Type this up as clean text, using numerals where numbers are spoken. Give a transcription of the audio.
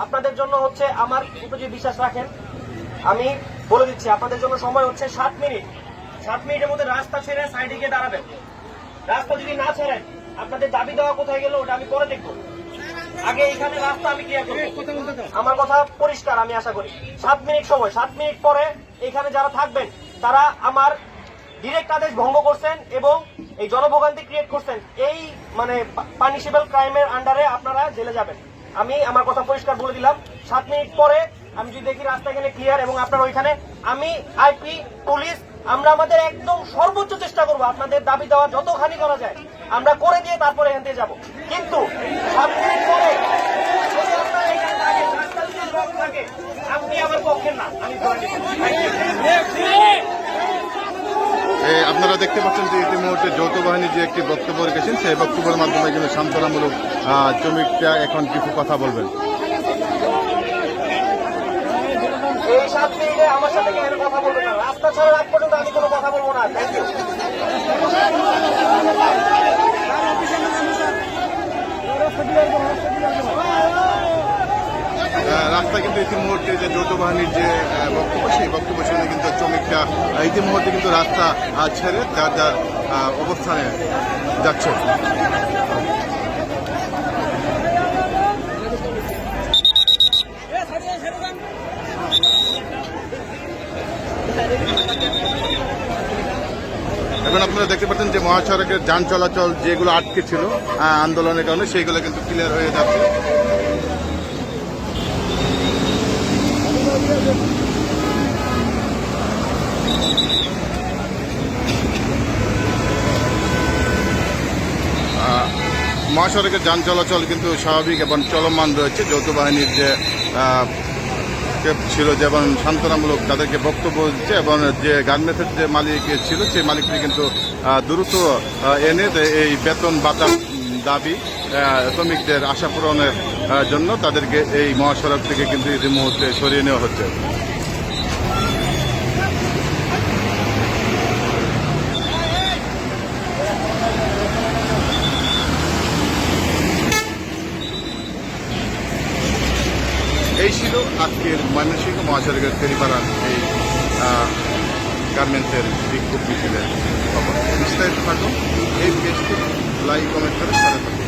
আপনাদের জন্য হচ্ছে আমার উপর যে বিশ্বাস রাখেন, আমি বলে দিচ্ছি আপনাদের জন্য সময় হচ্ছে 7 মিনিট। 7 মিনিটের মধ্যে রাস্তা ছেড়ে সাইডে গিয়ে দাঁড়াবেন। রাস্তা যদি না ছেড়েন, আপনাদের দাবি দেওয়া কোথায় গেল ওটা আমি পরে দেখবো। আগে এখানে রাস্তা আমি ক্লিয়ার করবো। আমার কথা পরিষ্কার, আমি আশা করি 7 মিনিট সময়। 7 মিনিট পরে এখানে যারা থাকবেন তারা আমার ডিরেক্ট আদেশ ভঙ্গ করছেন এবং এই জনভোগান্তি ক্রিয়েট করছেন, এই মানে পানিশেবল ক্রাইমের আন্ডারে আপনারা জেলে যাবেন। আমি আমার কথা পরিষ্কার বলে দিলাম। 7 মিনিট পরে আমি যদি দেখি রাস্তা এখানে ক্লিয়ার এবং আপনার ওইখানে, আমি আইপি পুলিশ আমরা আমাদের একদম সর্বোচ্চ চেষ্টা করবো আপনাদের দাবি দেওয়া যতখানি করা যায় আমরা করে দিয়ে তারপরে এখান থেকে যাবো। কিন্তু 7 মিনিট পরে যদি আপনারা এখানে থাকেন, রাস্তা যদি ব্লক থাকে, আপনি আমার পক্ষের না, আমি ধরে আপনারা দেখতে পাচ্ছেন যে ইতিমধ্যে যৌথ বাহিনী যে একটি বক্তব্য রেখেছেন, সেই বক্তব্যের মাধ্যমে কিন্তু সান্ত্বনামূলক শ্রমিকরা এখন কিছু কথা বলবেন। এই 7 মিনিটে আমার সাথে কেন কথা বলবেন না, রাস্তা ছাড়া রাত পর্যন্ত আমি কোনো কথা বলবো না। Thank you. রাস্তা কিন্তু ইতিমুহূর্তে যে যৌথ বাহিনীর যে বক্তব্য, সেই বক্তব্য শুনে কিন্তু শ্রমিকরা ইতিমুহূর্তে কিন্তু রাস্তা ছেড়ে যার যার অবস্থানে যাচ্ছে। এখন আপনারা দেখতে পাচ্ছেন যে মহাসড়কের যান চলাচল যেগুলো আটকে ছিল আন্দোলনের কারণে, সেইগুলো কিন্তু ক্লিয়ার হয়ে যাচ্ছে। মহাসড়কের যান চলাচল কিন্তু স্বাভাবিক এবং চলমান রয়েছে। যৌথ বাহিনীর যে ছিল যেমন সান্ত্বনামূলক তাদেরকে বক্তব্য দিচ্ছে এবং যে গার্মেন্টসের যে মালিক ছিল সেই মালিকটি কিন্তু দ্রুত এনে এই বেতন ভাতা দাবি শ্রমিকদের আশা পূরণের জন্য তাদেরকে এই মহাসড়ক থেকে কিন্তু এই মুহূর্তে সরিয়ে নেওয়া হচ্ছে। এই ছিল আজকের ময়মনসিংহ মহাসড়কের ফেরিপাড়ার এই গার্মেন্টসের বিক্ষোভ মিছিলের খবর। বিস্তারিত থাকুন এই পেজটি লাইক কমেন্ট করে সাথে থাকুন।